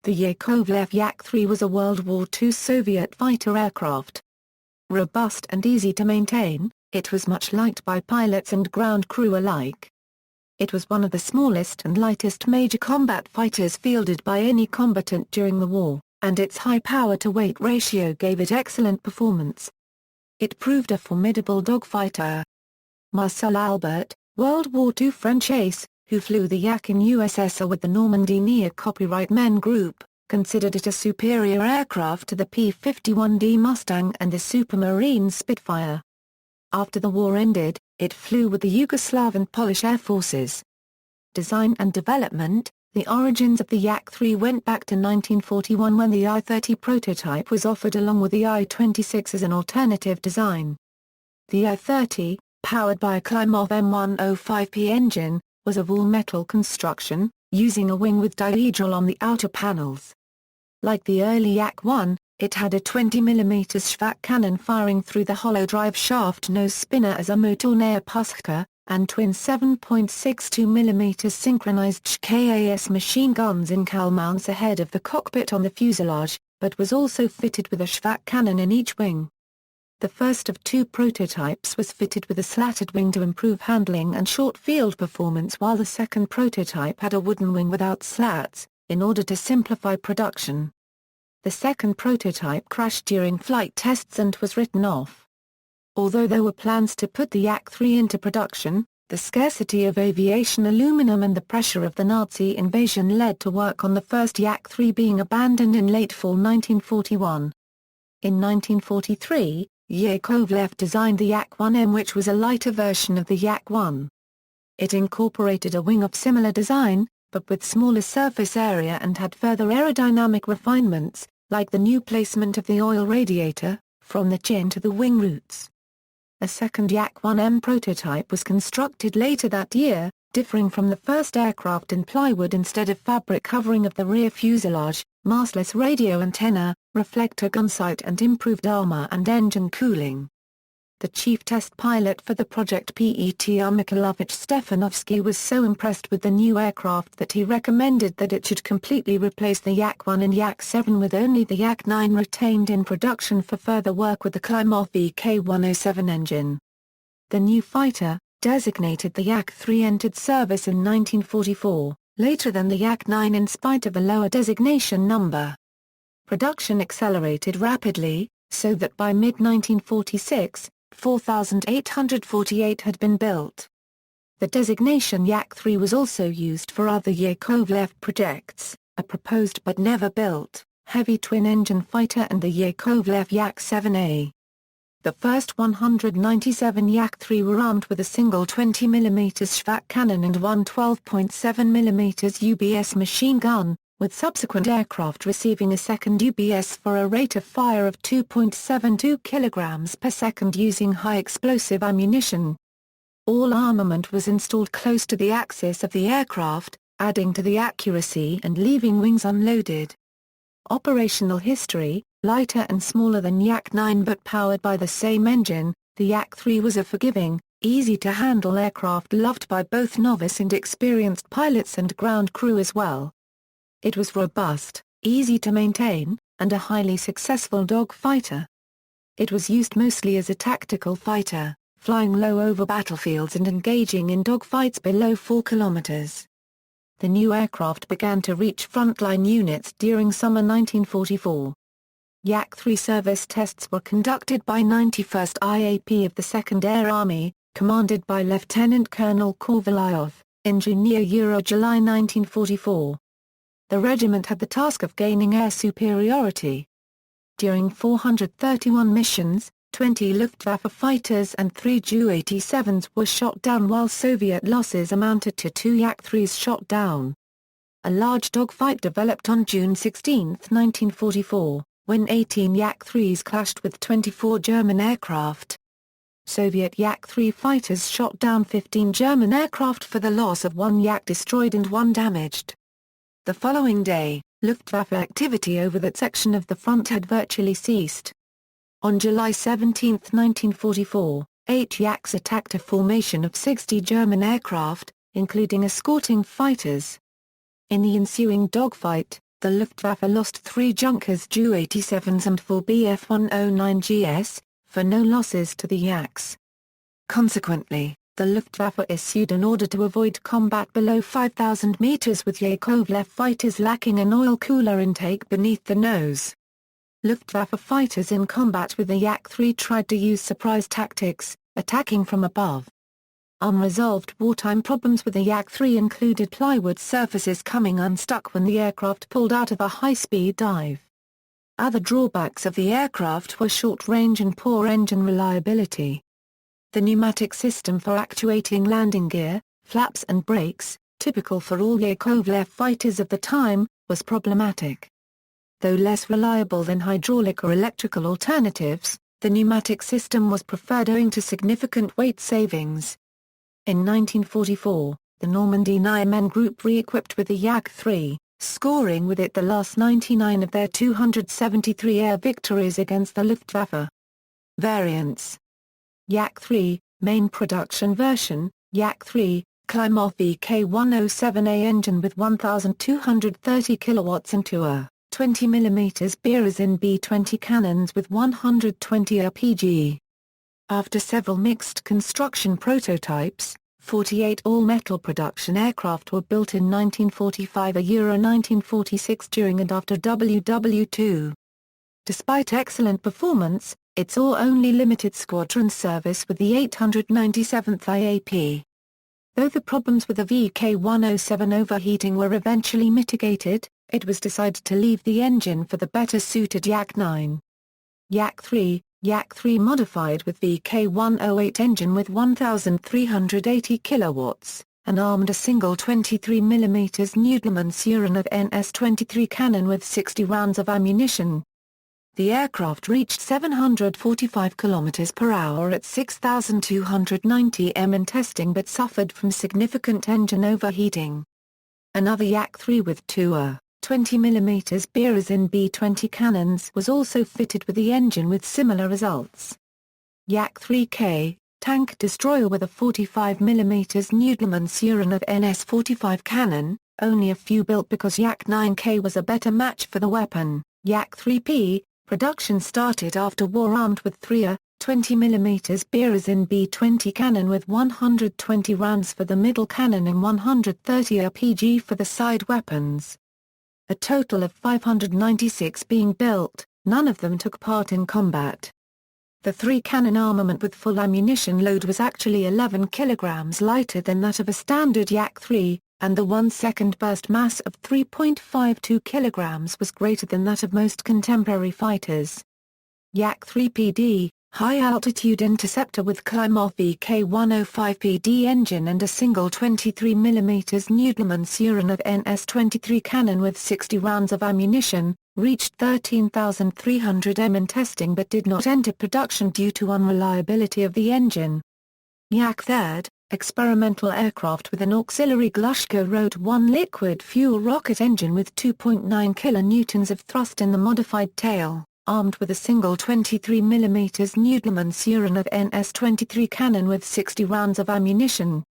The Yakovlev Yak-3 was a World War II Soviet fighter aircraft. Robust and easy to maintain, it was much liked by pilots and ground crew alike. It was one of the smallest and lightest major combat fighters fielded by any combatant during the war, and its high power-to-weight ratio gave it excellent performance. It proved a formidable dogfighter. Marcel Albert, World War II French ace, who flew the Yak in USSR with the Normandie-Niémen Group, considered it a superior aircraft to the P-51D Mustang and the Supermarine Spitfire. After the war ended, it flew with the Yugoslav and Polish air forces. Design and development. The origins of the Yak-3 went back to 1941 when the I-30 prototype was offered along with the I-26 as an alternative design. The I-30, powered by a Klimov M105P engine, was of all-metal construction, using a wing with dihedral on the outer panels. Like the early Yak-1, it had a 20mm Shvak cannon firing through the hollow drive shaft nose spinner as a motornaya pushka, and twin 7.62mm synchronized HKAS machine guns in cowl mounts ahead of the cockpit on the fuselage, but was also fitted with a Shvak cannon in each wing. The first of two prototypes was fitted with a slatted wing to improve handling and short field performance, while the second prototype had a wooden wing without slats, in order to simplify production. The second prototype crashed during flight tests and was written off. Although there were plans to put the Yak-3 into production, the scarcity of aviation aluminum and the pressure of the Nazi invasion led to work on the first Yak-3 being abandoned in late fall 1941. In 1943, Yakovlev designed the Yak-1M, which was a lighter version of the Yak-1. It incorporated a wing of similar design, but with smaller surface area, and had further aerodynamic refinements, like the new placement of the oil radiator, from the chin to the wing roots. A second Yak-1M prototype was constructed later that year, differing from the first aircraft in plywood instead of fabric covering of the rear fuselage, mastless radio antenna, reflector gun sight and improved armor and engine cooling. The chief test pilot for the project Petr Mikhailovich Stefanovsky was so impressed with the new aircraft that he recommended that it should completely replace the Yak-1 and Yak-7, with only the Yak-9 retained in production for further work with the Klimov VK-107 engine. The new fighter, designated the Yak-3, entered service in 1944, later than the Yak-9 in spite of the lower designation number. Production accelerated rapidly, so that by mid-1946, 4,848 had been built. The designation Yak-3 was also used for other Yakovlev projects, a proposed but never built, heavy twin-engine fighter and the Yakovlev Yak-7A. The first 197 Yak-3 were armed with a single 20mm Shvak cannon and one 12.7mm UBS machine gun, with subsequent aircraft receiving a second UBS for a rate of fire of 2.72 kg per second using high-explosive ammunition. All armament was installed close to the axis of the aircraft, adding to the accuracy and leaving wings unloaded. Operational history: lighter and smaller than Yak-9 but powered by the same engine, the Yak-3 was a forgiving, easy-to-handle aircraft loved by both novice and experienced pilots and ground crew as well. It was robust, easy to maintain, and a highly successful dogfighter. It was used mostly as a tactical fighter, flying low over battlefields and engaging in dogfights below 4 kilometers. The new aircraft began to reach frontline units during summer 1944. Yak-3 service tests were conducted by 91st IAP of the 2nd Air Army, commanded by Lieutenant Colonel Korvalyov, in July 1944. The regiment had the task of gaining air superiority. During 431 missions, 20 Luftwaffe fighters and 3 Ju-87s were shot down, while Soviet losses amounted to 2 Yak-3s shot down. A large dogfight developed on June 16, 1944, when 18 Yak-3s clashed with 24 German aircraft. Soviet Yak-3 fighters shot down 15 German aircraft for the loss of 1 Yak destroyed and 1 damaged. The following day, Luftwaffe activity over that section of the front had virtually ceased. On July 17, 1944, 8 Yaks attacked a formation of 60 German aircraft, including escorting fighters. In the ensuing dogfight, the Luftwaffe lost 3 Junkers Ju-87s and 4 Bf-109Gs, for no losses to the Yaks. Consequently, the Luftwaffe issued an order to avoid combat below 5,000 meters with Yakovlev fighters lacking an oil cooler intake beneath the nose. Luftwaffe fighters in combat with the Yak-3 tried to use surprise tactics, attacking from above. Unresolved wartime problems with the Yak-3 included plywood surfaces coming unstuck when the aircraft pulled out of a high-speed dive. Other drawbacks of the aircraft were short range and poor engine reliability. The pneumatic system for actuating landing gear, flaps and brakes, typical for all Yakovlev fighters of the time, was problematic. Though less reliable than hydraulic or electrical alternatives, the pneumatic system was preferred owing to significant weight savings. In 1944, the Normandie-Niémen Group re-equipped with the Yak-3, scoring with it the last 99 of their 273 air victories against the Luftwaffe. Variants: Yak-3, main production version, Yak-3, Klimov VK-107A engine with 1,230 kilowatts and 2 20 mm Berezin B-20 cannons with 120 RPG. After several mixed construction prototypes, 48 all-metal production aircraft were built in 1945 and 1946 during and after WW2. Despite excellent performance, it saw only limited squadron service with the 897th IAP. Though the problems with the VK-107 overheating were eventually mitigated, it was decided to leave the engine for the better-suited Yak-9. Yak-3 modified with VK-108 engine with 1,380 kilowatts, and armed a single 23 mm Nudelmann Suren NS-23 cannon with 60 rounds of ammunition. The aircraft reached 745 km per hour at 6,290 m in testing but suffered from significant engine overheating. Another Yak-3 with 2 20 mm Berezin B-20 cannons was also fitted with the engine with similar results. Yak-3K, tank destroyer with a 45 mm Nudelmann Suren NS-45 cannon, only a few built because Yak-9K was a better match for the weapon. Yak-3P, production started after war armed with 3 20 mm Berezin B-20 cannon with 120 rounds for the middle cannon and 130 RPG for the side weapons. A total of 596 being built, none of them took part in combat. The 3-cannon armament with full ammunition load was actually 11 kilograms lighter than that of a standard Yak-3, and the 1-second burst mass of 3.52 kilograms was greater than that of most contemporary fighters. Yak-3PD, high-altitude interceptor with Klimov VK-105PD engine and a single 23 mm Nudelmann Suren NS-23 cannon with 60 rounds of ammunition, reached 13,300 m in testing but did not enter production due to unreliability of the engine. Yak-3, experimental aircraft with an auxiliary Glushko Rode 1 liquid fuel rocket engine with 2.9 kN of thrust in the modified tail, armed with a single 23 mm Nudelmann Suren NS-23 cannon with 60 rounds of ammunition.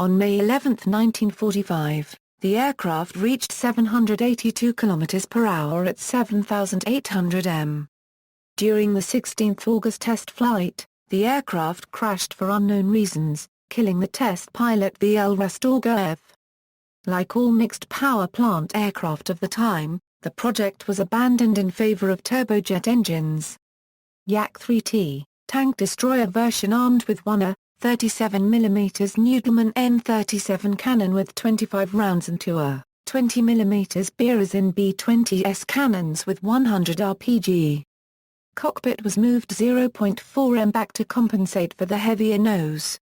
On May 11, 1945, the aircraft reached 782 km per hour at 7,800 m. During the 16th August test flight, the aircraft crashed for unknown reasons, killing the test pilot VL Rastorgaev. Like all mixed power plant aircraft of the time, the project was abandoned in favor of turbojet engines. Yak-3T, tank destroyer version armed with 1 37 mm Nudelmann N-37 cannon with 25 rounds and 2 20 mm Berezin B-20S cannons with 100 RPG. Cockpit was moved 0.4 m back to compensate for the heavier nose.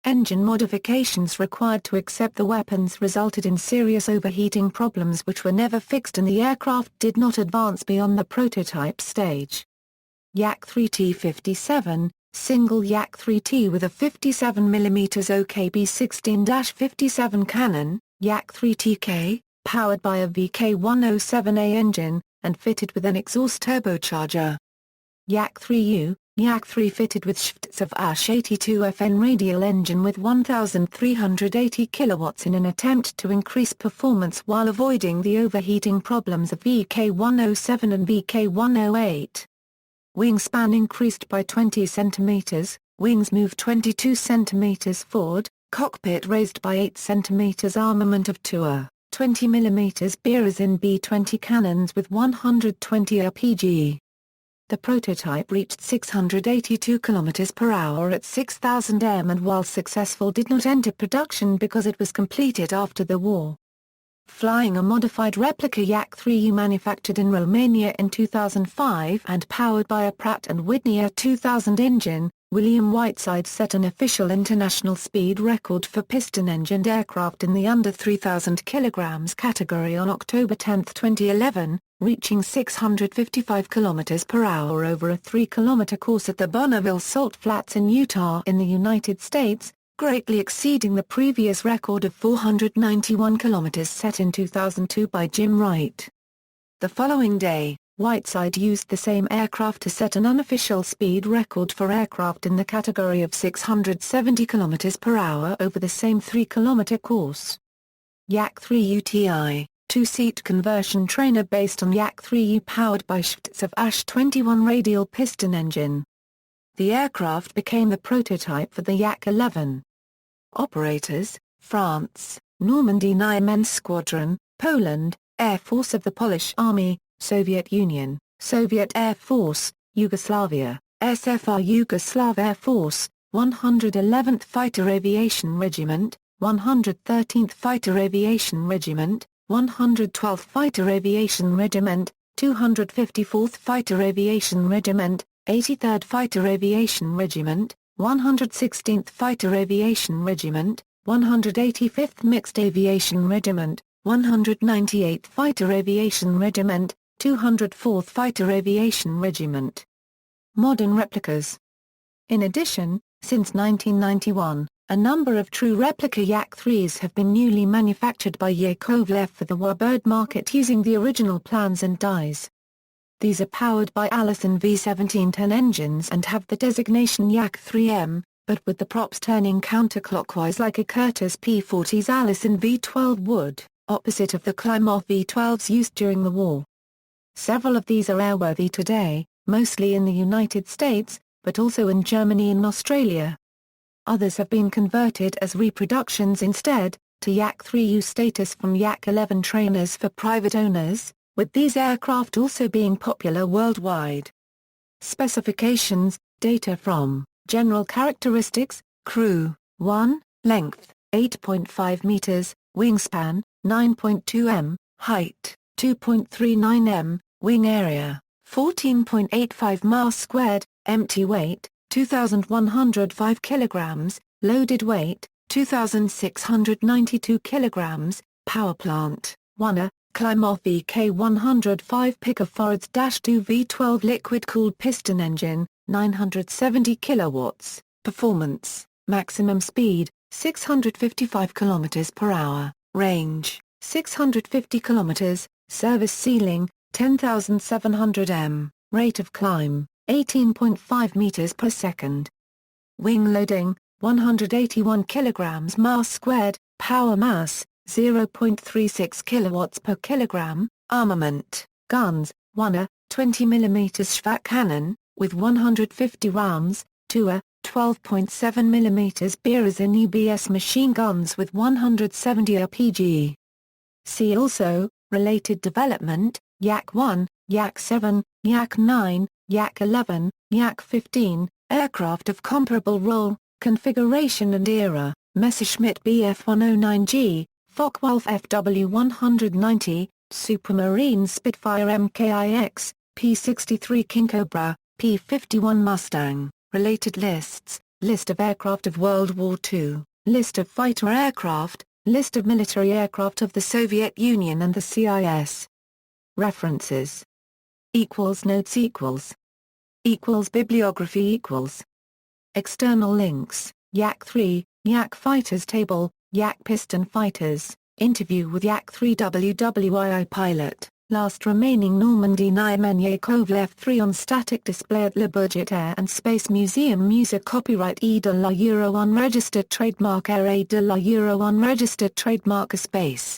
Engine modifications required to accept the weapons resulted in serious overheating problems which were never fixed and the aircraft did not advance beyond the prototype stage. Yak-3T-57, single Yak-3T with a 57 mm OKB-16-57 cannon, Yak-3TK, powered by a VK-107A engine, and fitted with an exhaust turbocharger. Yak-3U, Yak-3 fitted with Shvtsov 82 FN radial engine with 1,380 kilowatts in an attempt to increase performance while avoiding the overheating problems of VK-107 and VK-108. Wingspan increased by 20 cm, wings moved 22 cm forward, cockpit raised by 8 cm. Armament of 2 20 mm Berezin B-20 cannons with 120 RPG. The prototype reached 682 km per hour at 6,000 m and while successful did not enter production because it was completed after the war. Flying a modified replica Yak-3U manufactured in Romania in 2005 and powered by a Pratt & Whitney 2000 engine, William Whiteside set an official international speed record for piston-engined aircraft in the under 3,000 kg category on October 10, 2011, reaching 655 km per hour over a 3-kilometer course at the Bonneville Salt Flats in Utah in the United States, greatly exceeding the previous record of 491 km set in 2002 by Jim Wright. The following day, Whiteside used the same aircraft to set an unofficial speed record for aircraft in the category of 670 km per hour over the same 3-kilometer course. Yak-3 UTI, two-seat conversion trainer based on Yak-3U powered by Shvtsov 21 radial piston engine. The aircraft became the prototype for the Yak-11. Operators, France, Normandie-Niémen Squadron, Poland, Air Force of the Polish Army, Soviet Union, Soviet Air Force, Yugoslavia, SFR Yugoslav Air Force, 111th Fighter Aviation Regiment, 113th Fighter Aviation Regiment, 112th Fighter Aviation Regiment, 254th Fighter Aviation Regiment, 83rd Fighter Aviation Regiment, 116th Fighter Aviation Regiment, 185th Mixed Aviation Regiment, 198th Fighter Aviation Regiment, 204th Fighter Aviation Regiment. Modern replicas. In addition, since 1991, a number of true replica Yak-3s have been newly manufactured by Yakovlev for the warbird market using the original plans and dies. These are powered by Allison V1710 engines and have the designation Yak-3M, but with the props turning counterclockwise like a Curtiss P-40's Allison V12 would, opposite of the Klymov V12s used during the war. Several of these are airworthy today, mostly in the United States, but also in Germany and Australia. Others have been converted as reproductions instead, to Yak-3U status from Yak-11 trainers for private owners, with these aircraft also being popular worldwide. Specifications, data from, General Characteristics, Crew, 1, Length, 8.5 meters, Wingspan, 9.2 m, Height, 2.39 m, Wing Area, 14.85 mass squared, Empty weight, 2,105 kilograms, Loaded weight, 2,692 kilograms, Power plant, 1 Klymov VK105 picofarads-2 V12 liquid-cooled piston engine, 970 kilowatts, performance, maximum speed, 655 km per hour, range, 650 km, service ceiling, 10,700 m, rate of climb, 18.5 meters per second. Wing loading, 181 kilograms mass squared, power mass, 0.36 kilowatts per kilogram, armament, guns, 1 20 mm Shvat cannon, with 150 rounds, 2 12.7 mm Berezin UBS machine guns with 170 RPG. See also, related development, Yak-1, Yak-7, Yak-9, Yak-11, Yak-15, aircraft of comparable role, configuration and era, Messerschmitt Bf-109G, Focke-Wulf FW-190, Supermarine Spitfire MKIX, P-63 King Cobra, P-51 Mustang. Related lists, List of aircraft of World War II, List of fighter aircraft, List of military aircraft of the Soviet Union and the CIS. References. Notes Bibliography External links, Yak-3, Yak Fighters Table, Yak Piston Fighters, Interview with Yak-3 WWII pilot, Last remaining Normandie-Niémen Yakovlev Yak-3 on static display at Le Bourget Air and Space Museum Musée. Copyright E de la Euro unregistered trademark Air de la Euro unregistered trademark. A space